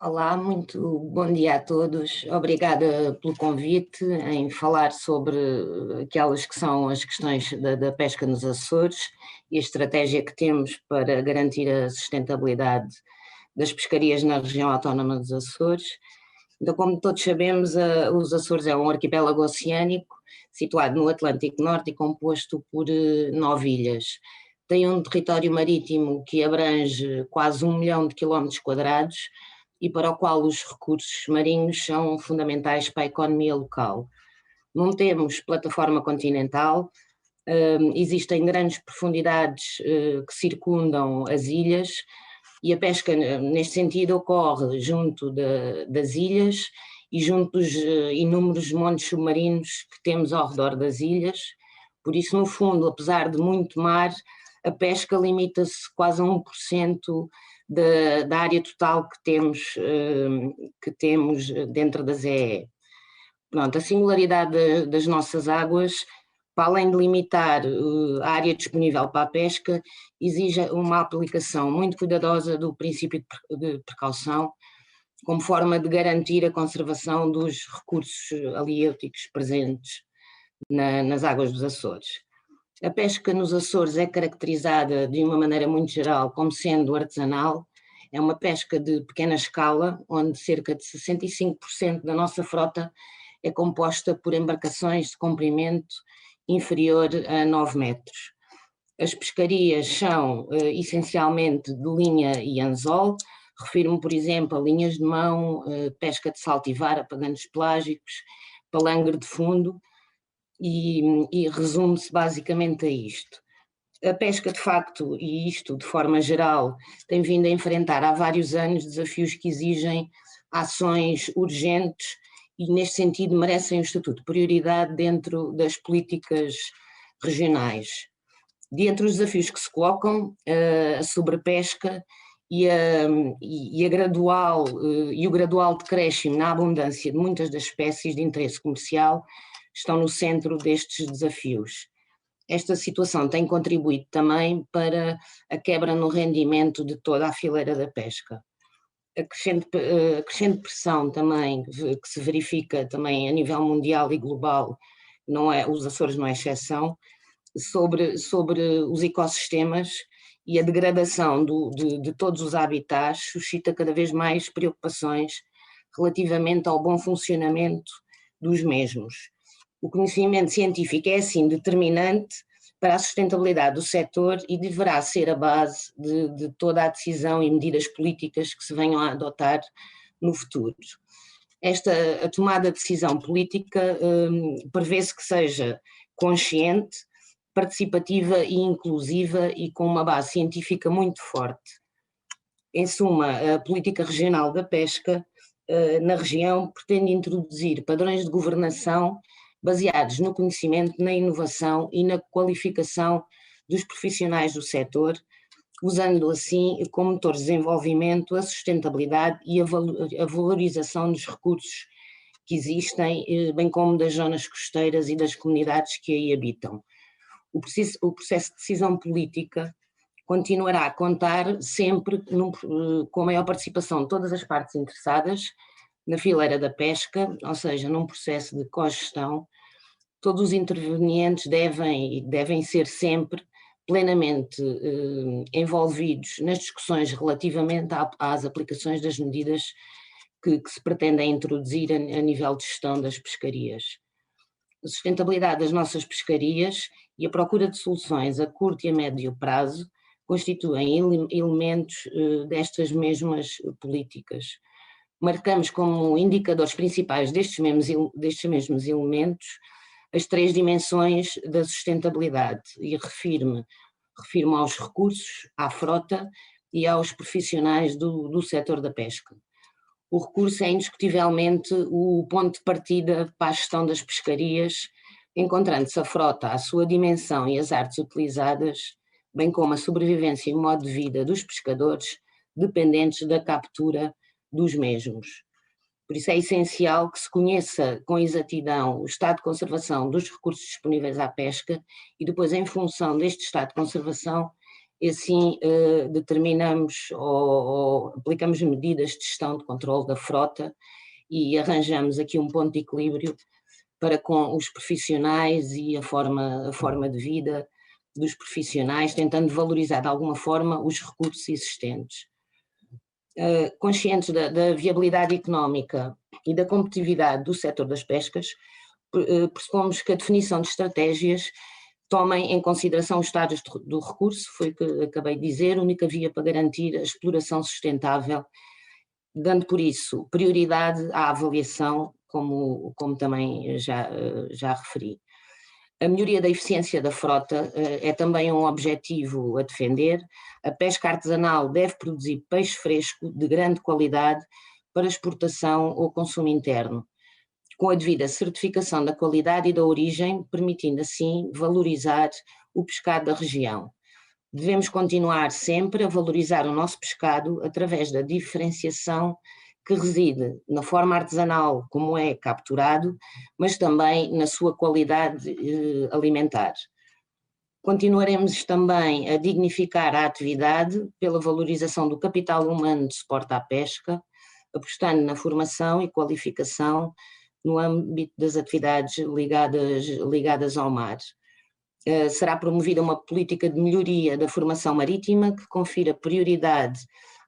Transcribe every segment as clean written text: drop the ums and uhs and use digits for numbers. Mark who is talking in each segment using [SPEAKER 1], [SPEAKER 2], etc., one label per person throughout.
[SPEAKER 1] Olá, muito bom dia a todos. Obrigada pelo convite em falar sobre aquelas que são as questões da pesca nos Açores e a estratégia que temos para garantir a sustentabilidade das pescarias na região autónoma dos Açores. Então, como todos sabemos, os Açores é um arquipélago oceânico situado no Atlântico Norte e composto por 9 ilhas. Tem um território marítimo que abrange quase 1 milhão de quilómetros quadrados e para o qual os recursos marinhos são fundamentais para a economia local. Não temos plataforma continental, existem grandes profundidades que circundam as ilhas e a pesca, neste sentido, ocorre junto das ilhas e junto dos inúmeros montes submarinos que temos ao redor das ilhas. Por isso, no fundo, apesar de muito mar, a pesca limita-se quase a 1% da área total que temos dentro da ZEE. Pronto, a singularidade das nossas águas, para além de limitar a área disponível para a pesca, exige uma aplicação muito cuidadosa do princípio de precaução, como forma de garantir a conservação dos recursos halieuticos presentes nas águas dos Açores. A pesca nos Açores é caracterizada de uma maneira muito geral como sendo artesanal. É uma pesca de pequena escala, onde cerca de 65% da nossa frota é composta por embarcações de comprimento inferior a 9 metros. As pescarias são essencialmente de linha e anzol. Refiro-me, por exemplo, a linhas de mão, pesca de salto e vara para ganhos pelágicos, palangre de fundo, e resume-se basicamente a isto. A pesca, de facto, e isto de forma geral, tem vindo a enfrentar há vários anos desafios que exigem ações urgentes e, neste sentido, merecem o estatuto de prioridade dentro das políticas regionais. Dentre os desafios que se colocam, a sobrepesca e o gradual decréscimo na abundância de muitas das espécies de interesse comercial estão no centro destes desafios. Esta situação tem contribuído também para a quebra no rendimento de toda a fileira da pesca. A crescente pressão também que se verifica também a nível mundial e global, os Açores não é exceção, sobre os ecossistemas e a degradação de todos os habitats suscita cada vez mais preocupações relativamente ao bom funcionamento dos mesmos. O conhecimento científico é, assim, determinante para a sustentabilidade do setor e deverá ser a base de toda a decisão e medidas políticas que se venham a adotar no futuro. A tomada de decisão política prevê-se que seja consciente, participativa e inclusiva e com uma base científica muito forte. Em suma, a política regional da pesca na região pretende introduzir padrões de governação baseados no conhecimento, na inovação e na qualificação dos profissionais do setor, usando assim como motor de desenvolvimento a sustentabilidade e a valorização dos recursos que existem, bem como das zonas costeiras e das comunidades que aí habitam. O processo de decisão política continuará a contar sempre com a maior participação de todas as partes interessadas na fileira da pesca, ou seja, num processo de cogestão. Todos os intervenientes devem ser sempre plenamente envolvidos nas discussões relativamente às aplicações das medidas que se pretendem introduzir a nível de gestão das pescarias. A sustentabilidade das nossas pescarias e a procura de soluções a curto e a médio prazo constituem elementos destas mesmas políticas. Marcamos como indicadores principais destes mesmos elementos as 3 dimensões da sustentabilidade e refiro-me aos recursos, à frota e aos profissionais do setor da pesca. O recurso é indiscutivelmente o ponto de partida para a gestão das pescarias, encontrando-se a frota, a sua dimensão e as artes utilizadas, bem como a sobrevivência e o modo de vida dos pescadores dependentes da captura dos mesmos. Por isso é essencial que se conheça com exatidão o estado de conservação dos recursos disponíveis à pesca e depois, em função deste estado de conservação, e assim determinamos ou aplicamos medidas de gestão de controle da frota e arranjamos aqui um ponto de equilíbrio para com os profissionais e a forma de vida dos profissionais, tentando valorizar de alguma forma os recursos existentes. Conscientes da viabilidade económica e da competitividade do setor das pescas, pressupomos que a definição de estratégias tomem em consideração os estádios do recurso, foi o que acabei de dizer, única via para garantir a exploração sustentável, dando por isso prioridade à avaliação, como também já referi. A melhoria da eficiência da frota é também um objetivo a defender. A pesca artesanal deve produzir peixe fresco de grande qualidade para exportação ou consumo interno, com a devida certificação da qualidade e da origem, permitindo assim valorizar o pescado da região. Devemos continuar sempre a valorizar o nosso pescado através da diferenciação que reside na forma artesanal como é capturado, mas também na sua qualidade alimentar. Continuaremos também a dignificar a atividade pela valorização do capital humano de suporte à pesca, apostando na formação e qualificação no âmbito das atividades ligadas ao mar. Será promovida uma política de melhoria da formação marítima que confira prioridade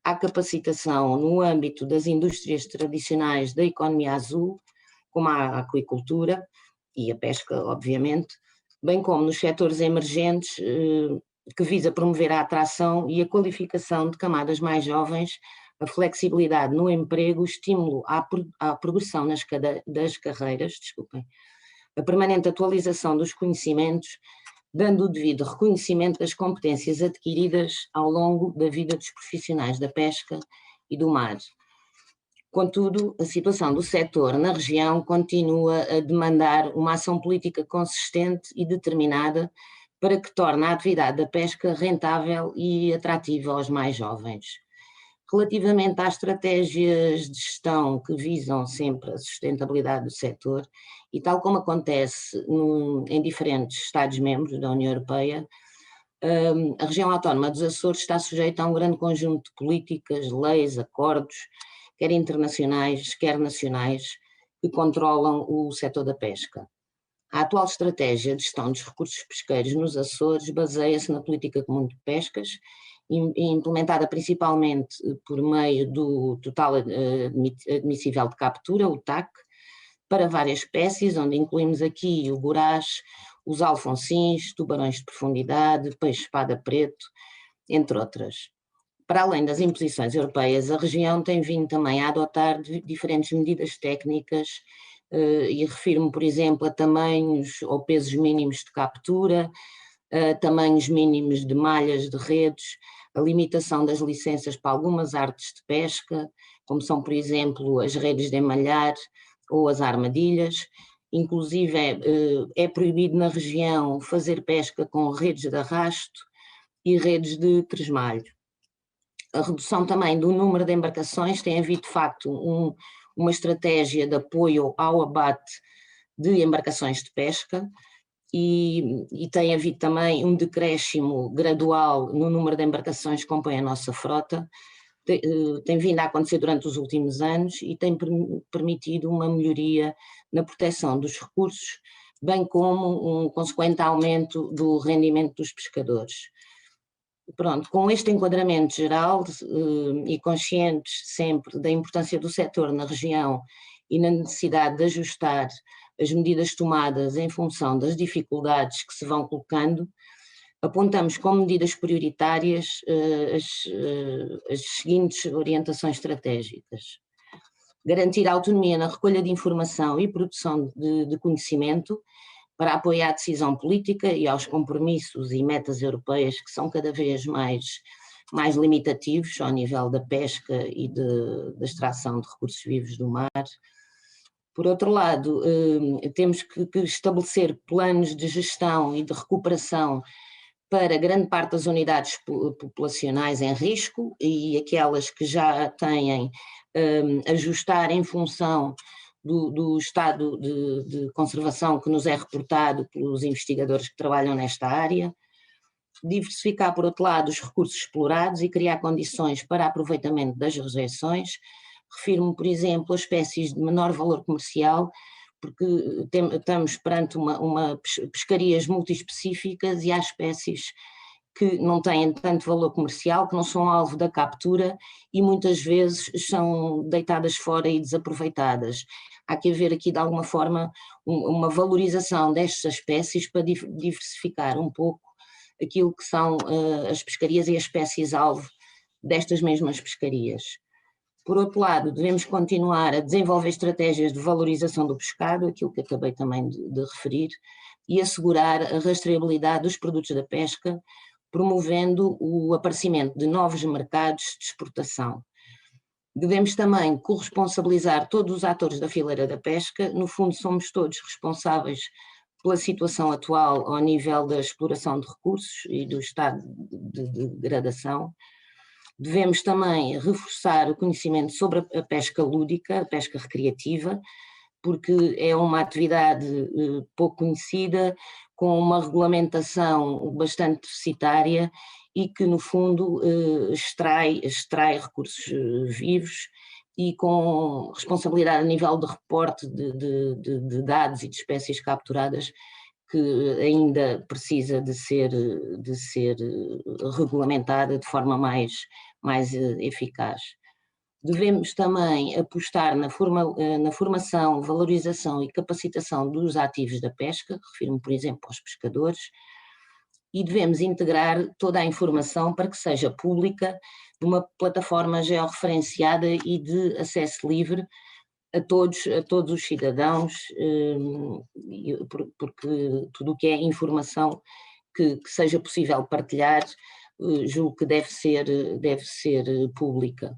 [SPEAKER 1] à capacitação no âmbito das indústrias tradicionais da economia azul, como a aquicultura e a pesca, obviamente, bem como nos setores emergentes, que visa promover a atração e a qualificação de camadas mais jovens, a flexibilidade no emprego, o estímulo à progressão das carreiras, a permanente atualização dos conhecimentos, dando o devido reconhecimento das competências adquiridas ao longo da vida dos profissionais da pesca e do mar. Contudo, a situação do setor na região continua a demandar uma ação política consistente e determinada para que torne a atividade da pesca rentável e atrativa aos mais jovens. Relativamente às estratégias de gestão que visam sempre a sustentabilidade do setor, e tal como acontece em diferentes Estados-membros da União Europeia, a região autónoma dos Açores está sujeita a um grande conjunto de políticas, leis, acordos, quer internacionais, quer nacionais, que controlam o setor da pesca. A atual estratégia de gestão dos recursos pesqueiros nos Açores baseia-se na política comum de pescas, implementada principalmente por meio do total admissível de captura, o TAC, para várias espécies, onde incluímos aqui o borás, os alfonsins, tubarões de profundidade, peixe-espada preto, entre outras. Para além das imposições europeias, a região tem vindo também a adotar diferentes medidas técnicas, e refiro-me, por exemplo, a tamanhos ou pesos mínimos de captura, tamanhos mínimos de malhas de redes, a limitação das licenças para algumas artes de pesca, como são, por exemplo, as redes de emalhar ou as armadilhas. Inclusive é proibido na região fazer pesca com redes de arrasto e redes de tresmalho. A redução também do número de embarcações tem havido, de facto, uma estratégia de apoio ao abate de embarcações de pesca, e tem havido também um decréscimo gradual no número de embarcações que compõem a nossa frota, tem vindo a acontecer durante os últimos anos e tem permitido uma melhoria na proteção dos recursos, bem como um consequente aumento do rendimento dos pescadores. Pronto, com este enquadramento geral e conscientes sempre da importância do setor na região e na necessidade de ajustar as medidas tomadas em função das dificuldades que se vão colocando, apontamos como medidas prioritárias as seguintes orientações estratégicas. Garantir a autonomia na recolha de informação e produção de conhecimento para apoiar a decisão política e aos compromissos e metas europeias que são cada vez mais limitativos ao nível da pesca e da extração de recursos vivos do mar. Por outro lado, temos que estabelecer planos de gestão e de recuperação para grande parte das unidades populacionais em risco e aquelas que já têm, ajustar em função do estado de conservação que nos é reportado pelos investigadores que trabalham nesta área. Diversificar, por outro lado, os recursos explorados e criar condições para aproveitamento das rejeições. Refiro-me, por exemplo, a espécies de menor valor comercial, porque estamos perante uma pescarias multiespecíficas e há espécies que não têm tanto valor comercial, que não são alvo da captura e muitas vezes são deitadas fora e desaproveitadas. Há que haver aqui, de alguma forma, uma valorização destas espécies para diversificar um pouco aquilo que são as pescarias e as espécies-alvo destas mesmas pescarias. Por outro lado, devemos continuar a desenvolver estratégias de valorização do pescado, aquilo que acabei também de referir, e assegurar a rastreabilidade dos produtos da pesca, promovendo o aparecimento de novos mercados de exportação. Devemos também corresponsabilizar todos os atores da fileira da pesca, no fundo somos todos responsáveis pela situação atual ao nível da exploração de recursos e do estado de degradação. Devemos também reforçar o conhecimento sobre a pesca lúdica, a pesca recreativa, porque é uma atividade pouco conhecida, com uma regulamentação bastante deficitária e que, no fundo, extrai recursos vivos e com responsabilidade a nível de reporte de dados e de espécies capturadas, que ainda precisa de ser regulamentada de forma mais eficaz. Devemos também apostar na formação, valorização e capacitação dos ativos da pesca, refiro-me, por exemplo, aos pescadores, e devemos integrar toda a informação para que seja pública, numa plataforma georreferenciada e de acesso livre a todos os cidadãos, porque tudo o que é informação que seja possível partilhar, julgo que deve ser pública.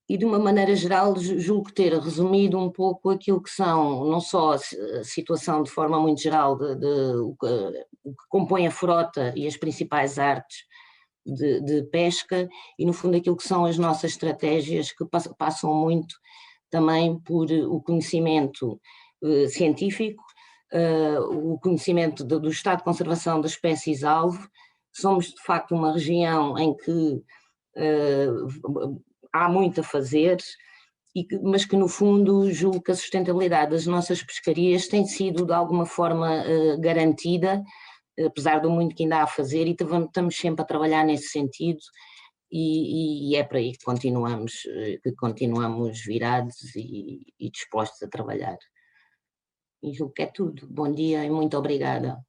[SPEAKER 1] E de uma maneira geral julgo ter resumido um pouco aquilo que são, não só a situação de forma muito geral o que compõe a frota e as principais artes de pesca e no fundo aquilo que são as nossas estratégias que passam muito também por o conhecimento científico, o conhecimento do estado de conservação das espécies-alvo. Somos de facto uma região em que há muito a fazer, mas que no fundo julgo que a sustentabilidade das nossas pescarias tem sido de alguma forma garantida, apesar do muito que ainda há a fazer, e estamos sempre a trabalhar nesse sentido e é para aí que continuamos virados e dispostos a trabalhar. E julgo que é tudo. Bom dia e muito obrigada.